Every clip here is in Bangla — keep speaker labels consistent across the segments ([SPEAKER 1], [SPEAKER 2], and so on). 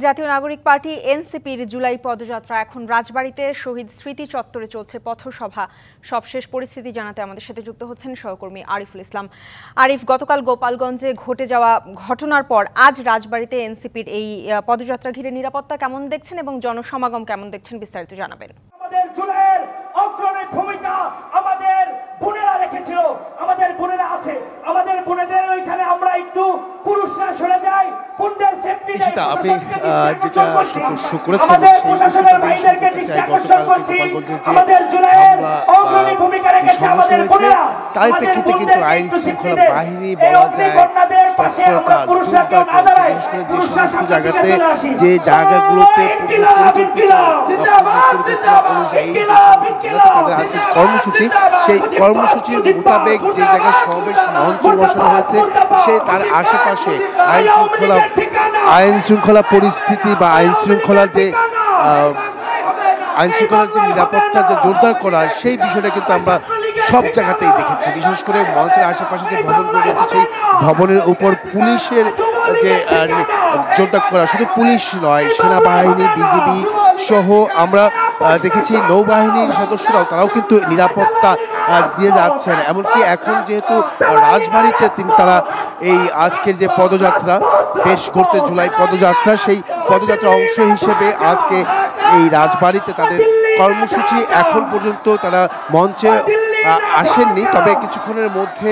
[SPEAKER 1] জাতীয় নাগরিক পার্টি এনসিপির জুলাই পদযাত্রা এখন রাজবাড়ীতে শহীদ স্মৃতি চত্বরে চলছে পথসভা। সবশেষ পরিস্থিতি জানাতে আমাদের সাথে যুক্ত হচ্ছেন সহকর্মী আরিফুল ইসলাম। আরিফ, গতকাল গোপালগঞ্জে ঘটে যাওয়া ঘটনার পর আজ রাজবাড়ীতে এনসিপির এই পদযাত্রা ঘিরে নিরাপত্তা কেমন দেখছেন এবং জনসমাগম কেমন দেখছেন, বিস্তারিত জানাবেন।
[SPEAKER 2] আমাদের জুলাইয়ের অগ্রণী ভূমিকা আমাদের বোনেরা রেখেছিল, আমাদের বোনেরা আছে, আমাদের বোনেদের ওইখানে আমরা একটু পুরুষরা সরে যাই।
[SPEAKER 3] আপনি যেটা করেছেন
[SPEAKER 2] প্রশাসনের ভাইদেরকে দৃষ্টি আকর্ষণ করছি, আমাদের জুলাইয়ের অগ্রণী ভূমিকা রেখেছে আমাদের বোনেরা।
[SPEAKER 3] তার প্রেক্ষিতে কিন্তু আইন শৃঙ্খলা বাহিনী বলা যায় জায়গাতে যে জায়গাগুলোতে আজকে কর্মসূচি, সেই কর্মসূচির মোতাবেক যে জায়গায় সমাবেশ মঞ্চ বসানো হয়েছে সে তার আশেপাশে আইন শৃঙ্খলা পরিস্থিতি বা আইন শৃঙ্খলার যে নিরাপত্তা যে জোরদার করা, সেই বিষয়টা কিন্তু আমরা সব জায়গাতেই দেখেছি। বিশেষ করে মঞ্চের আশেপাশে যে ভবনগুলো রয়েছে সেই ভবনের উপর পুলিশের যে জোরদার করা, শুধু পুলিশ নয়, সেনাবাহিনী, বিজিবি সহ আমরা দেখেছি নৌবাহিনীর সদস্যরাও তারাও কিন্তু নিরাপত্তা দিয়ে যাচ্ছেন। এমনকি এখন যেহেতু রাজবাড়ীতে তারা এই আজকের যে পদযাত্রা দেশ করতে জুলাই পদযাত্রা, সেই পদযাত্রার অংশ হিসেবে আজকে এই রাজবাড়ীতে তাদের কর্মসূচি। এখন পর্যন্ত তারা মঞ্চে আসেননি, তবে কিছুক্ষণের মধ্যে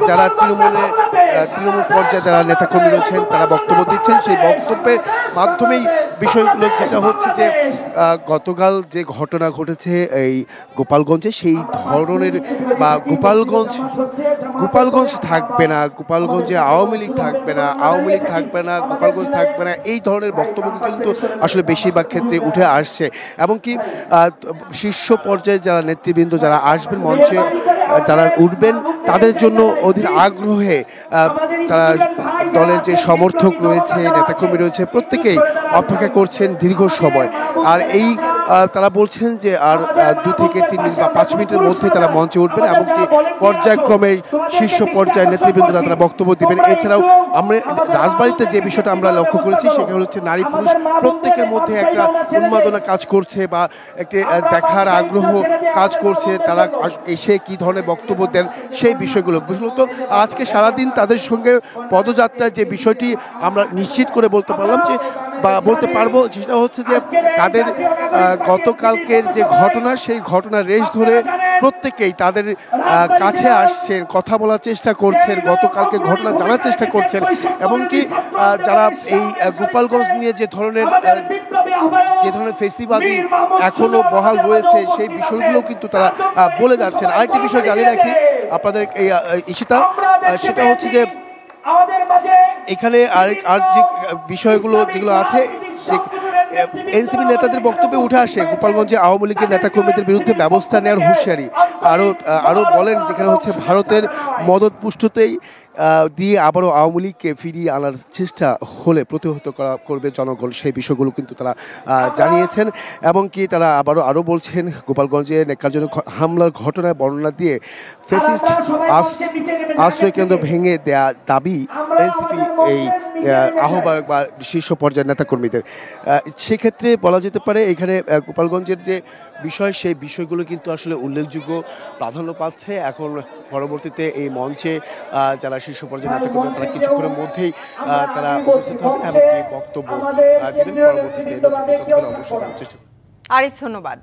[SPEAKER 3] যারা তৃণমূল পর্যায়ে যারা নেতাকর্মী রয়েছেন তারা বক্তব্য দিচ্ছেন। সেই বক্তব্যের মাধ্যমেই বিষয়গুলো যেটা হচ্ছে যে গতকাল যে ঘটনা ঘটেছে এই গোপালগঞ্জে, সেই ধরনের বা গোপালগঞ্জ থাকবে না, গোপালগঞ্জে আওয়ামী লীগ থাকবে না, গোপালগঞ্জ থাকবে না, এই ধরনের বক্তব্য কিন্তু আসলে বেশিরভাগ ক্ষেত্রে উঠে আসছে। এমনকি শীর্ষ পর্যায়ে যারা নেতৃবৃন্দ যারা আসবেন মঞ্চে, যারা উঠবেন, তাদের জন্য অধীর আগ্রহে তারা দলের যে সমর্থক রয়েছে, নেতাকর্মী রয়েছে, প্রত্যেকেই অপেক্ষা করছেন দীর্ঘ সময়। আর এই তারা বলছেন যে আর 2 থেকে 3 মিনিট বা 5 মিনিটের মধ্যে তারা মঞ্চে উঠবেন, এমনকি পর্যায়ক্রমে শীর্ষ পর্যায়ের নেতৃবৃন্দরা তারা বক্তব্য দিবেন। এছাড়াও আমরা রাজবাড়ীতে যে বিষয়টা আমরা লক্ষ্য করেছি সেটা হচ্ছে নারী পুরুষ প্রত্যেকের মধ্যে একটা উন্মাদনা কাজ করছে বা একটি দেখার আগ্রহ কাজ করছে, তারা এসে কি ধরনের বক্তব্য দেন সেই বিষয়গুলো। মূলত আজকে সারাদিন তাদের সঙ্গে পদযাত্রার যে বিষয়টি আমরা নিশ্চিত করে বলতে পারবো সেটা হচ্ছে যে তাদের গতকালকের যে ঘটনা, সেই ঘটনার রেশ ধরে প্রত্যেকেই তাদের কাছে আসছেন, কথা বলার চেষ্টা করছেন, গতকালকে ঘটনা জানার চেষ্টা করছেন। এমনকি যারা এই গোপালগঞ্জ নিয়ে যে ধরনের ফেসিবাদী এখনো বহাল রয়েছে সেই বিষয়গুলো কিন্তু তারা বলে যাচ্ছেন। আরেকটি বিষয় জানিয়ে রাখি আপনাদের এই ইশিতা, সেটা হচ্ছে যে এখানে আর যে বিষয়গুলো যেগুলো আছে, এনসিপি নেতাদের বক্তব্যে উঠে আসে গোপালগঞ্জে আওয়ামী লীগের নেতাকর্মীদের বিরুদ্ধে ব্যবস্থা নেওয়ার হুঁশিয়ারি। আরও বলেন যেখানে হচ্ছে ভারতের মদতপুষ্টতেই দিয়ে আবারও আওয়ামী লীগকে ফিরিয়ে আনার চেষ্টা হলে প্রতিহত করবে জনগণ, সেই বিষয়গুলো কিন্তু তারা জানিয়েছেন। এমনকি তারা আরও বলছেন গোপালগঞ্জে নেকারজনক হামলার ঘটনায় বর্ণনা দিয়ে ফ্যাসিস্ট আশ্রয়কেন্দ্র ভেঙে দেয়া দাবি এনসিপি এই আহ্বায়ক বা শীর্ষ পর্যায়ের নেতাকর্মীদের। সেক্ষেত্রে বলা যেতে পারে এখানে গোপালগঞ্জের যে বিষয়, সেই বিষয়গুলো কিন্তু আসলে উল্লেখযোগ্য প্রাধান্য পাচ্ছে। এখন পরবর্তীতে এই মঞ্চে যারা শীর্ষ পর্যায়ের নেতাকর্মী তারা কিছুক্ষণের মধ্যেই তারা উপস্থিত হবেন এবং বক্তব্য দেবেন। পরবর্তীতে অবশ্যই জানতে
[SPEAKER 1] আরিফ, ধন্যবাদ।